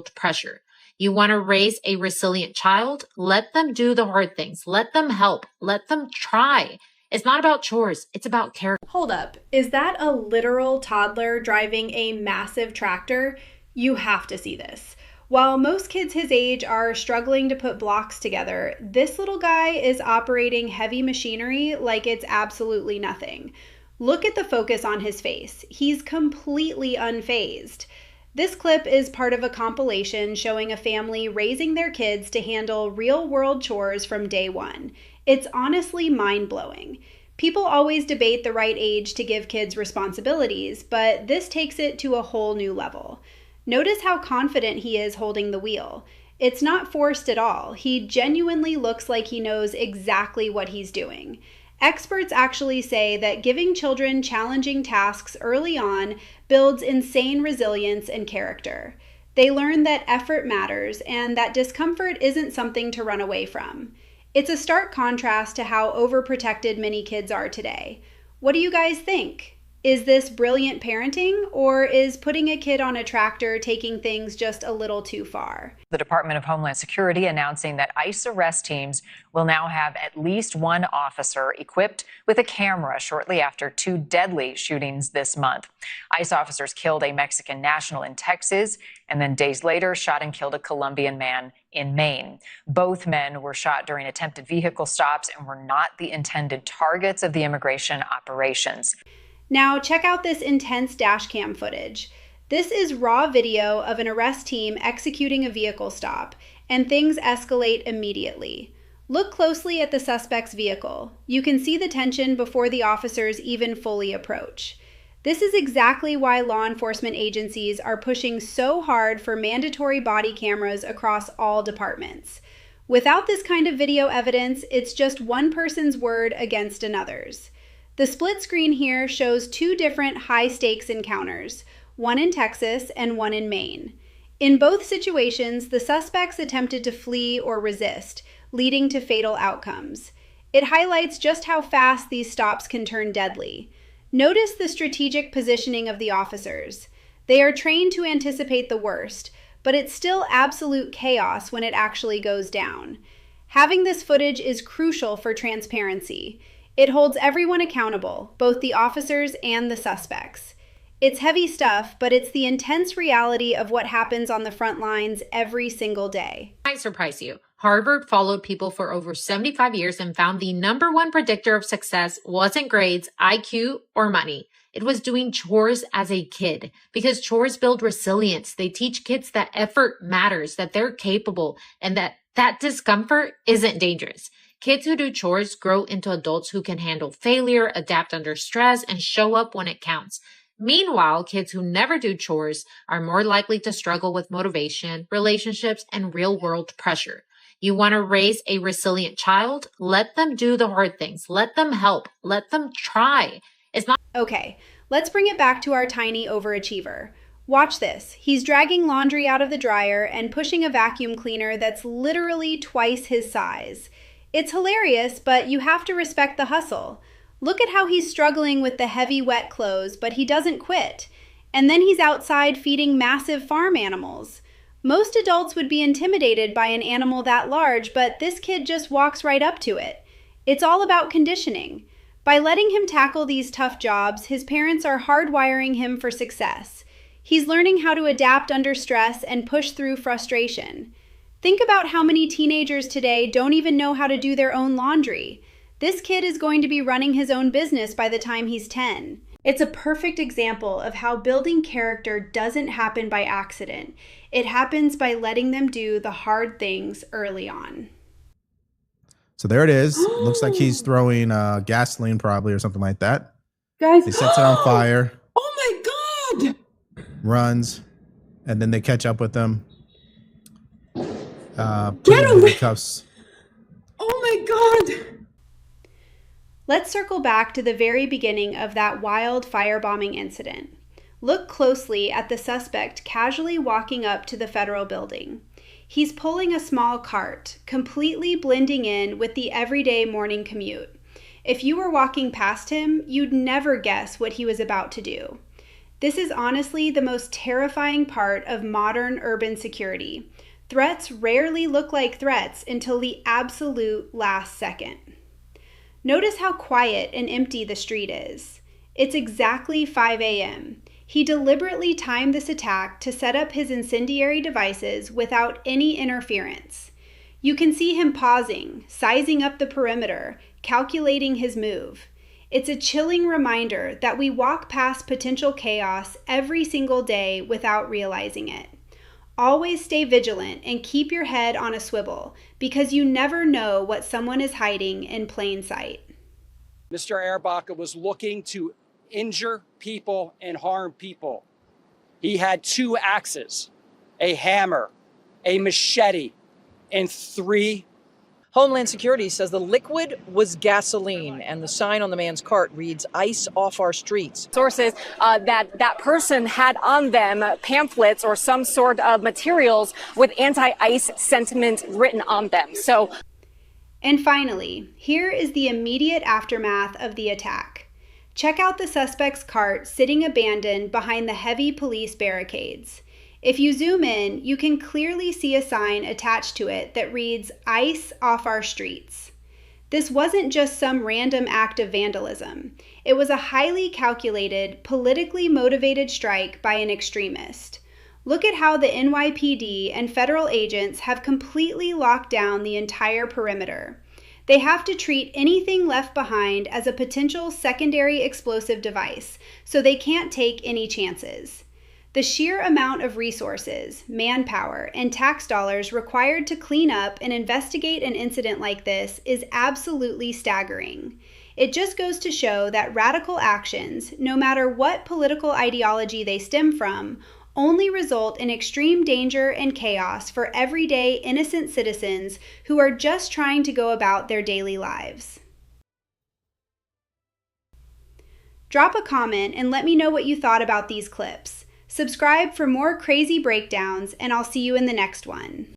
pressure. You want to raise a resilient child? Let them do the hard things. Let them help. Let them try. It's not about chores. It's about character. Hold up. Is that a literal toddler driving a massive tractor? You have to see this. While most kids his age are struggling to put blocks together, this little guy is operating heavy machinery like it's absolutely nothing. Look at the focus on his face. He's completely unfazed. This clip is part of a compilation showing a family raising their kids to handle real-world chores from day one. It's honestly mind-blowing. People always debate the right age to give kids responsibilities, but this takes it to a whole new level. Notice how confident he is holding the wheel. It's not forced at all. He genuinely looks like he knows exactly what he's doing. Experts actually say that giving children challenging tasks early on builds insane resilience and character. They learn that effort matters and that discomfort isn't something to run away from. It's a stark contrast to how overprotected many kids are today. What do you guys think? Is this brilliant parenting, or is putting a kid on a tractor taking things just a little too far? The Department of Homeland Security announcing that ICE arrest teams will now have at least one officer equipped with a camera shortly after two deadly shootings this month. ICE officers killed a Mexican national in Texas and then days later shot and killed a Colombian man in Maine. Both men were shot during attempted vehicle stops and were not the intended targets of the immigration operations. Now check out this intense dashcam footage. This is raw video of an arrest team executing a vehicle stop, and things escalate immediately. Look closely at the suspect's vehicle. You can see the tension before the officers even fully approach. This is exactly why law enforcement agencies are pushing so hard for mandatory body cameras across all departments. Without this kind of video evidence, it's just one person's word against another's. The split screen here shows two different high-stakes encounters, one in Texas and one in Maine. In both situations, the suspects attempted to flee or resist, leading to fatal outcomes. It highlights just how fast these stops can turn deadly. Notice the strategic positioning of the officers. They are trained to anticipate the worst, but it's still absolute chaos when it actually goes down. Having this footage is crucial for transparency. It holds everyone accountable, both the officers and the suspects. It's heavy stuff, but it's the intense reality of what happens on the front lines every single day. Might surprise you. Harvard followed people for over 75 years and found the number one predictor of success wasn't grades, IQ, or money. It was doing chores as a kid, because chores build resilience. They teach kids that effort matters, that they're capable, and that discomfort isn't dangerous. Kids who do chores grow into adults who can handle failure, adapt under stress, and show up when it counts. Meanwhile, kids who never do chores are more likely to struggle with motivation, relationships, and real-world pressure. You want to raise a resilient child? Let them do the hard things. Let them help. Let them try. It's not... Okay, let's bring it back to our tiny overachiever. Watch this. He's dragging laundry out of the dryer and pushing a vacuum cleaner that's literally twice his size. It's hilarious, but you have to respect the hustle. Look at how he's struggling with the heavy wet clothes, but he doesn't quit. And then he's outside feeding massive farm animals. Most adults would be intimidated by an animal that large, but this kid just walks right up to it. It's all about conditioning. By letting him tackle these tough jobs, his parents are hardwiring him for success. He's learning how to adapt under stress and push through frustration. Think about how many teenagers today don't even know how to do their own laundry. This kid is going to be running his own business by the time he's 10. It's a perfect example of how building character doesn't happen by accident. It happens by letting them do the hard things early on. So there it is. Looks like he's throwing gasoline probably or something like that. Guys, he sets it on fire. Oh my God. Runs. And then they catch up with him. Get him! Cuffs. Oh my God. Let's circle back to the very beginning of that wild firebombing incident. Look closely at the suspect casually walking up to the federal building. He's pulling a small cart, completely blending in with the everyday morning commute. If you were walking past him, you'd never guess what he was about to do. This is honestly the most terrifying part of modern urban security. Threats rarely look like threats until the absolute last second. Notice how quiet and empty the street is. It's exactly 5 a.m. He deliberately timed this attack to set up his incendiary devices without any interference. You can see him pausing, sizing up the perimeter, calculating his move. It's a chilling reminder that we walk past potential chaos every single day without realizing it. Always stay vigilant and keep your head on a swivel, because you never know what someone is hiding in plain sight. Mr. Ehrbacher was looking to injure people and harm people. He had 2 axes, a hammer, a machete, and 3. Homeland Security says the liquid was gasoline, and the sign on the man's cart reads "Ice off our streets." Sources that person had on them pamphlets or some sort of materials with anti-ICE sentiment written on them. And finally, here is the immediate aftermath of the attack. Check out the suspect's cart sitting abandoned behind the heavy police barricades. If you zoom in, you can clearly see a sign attached to it that reads, "Ice off our streets." This wasn't just some random act of vandalism. It was a highly calculated, politically motivated strike by an extremist. Look at how the NYPD and federal agents have completely locked down the entire perimeter. They have to treat anything left behind as a potential secondary explosive device, so they can't take any chances. The sheer amount of resources, manpower, and tax dollars required to clean up and investigate an incident like this is absolutely staggering. It just goes to show that radical actions, no matter what political ideology they stem from, only result in extreme danger and chaos for everyday innocent citizens who are just trying to go about their daily lives. Drop a comment and let me know what you thought about these clips. Subscribe for more crazy breakdowns, and I'll see you in the next one.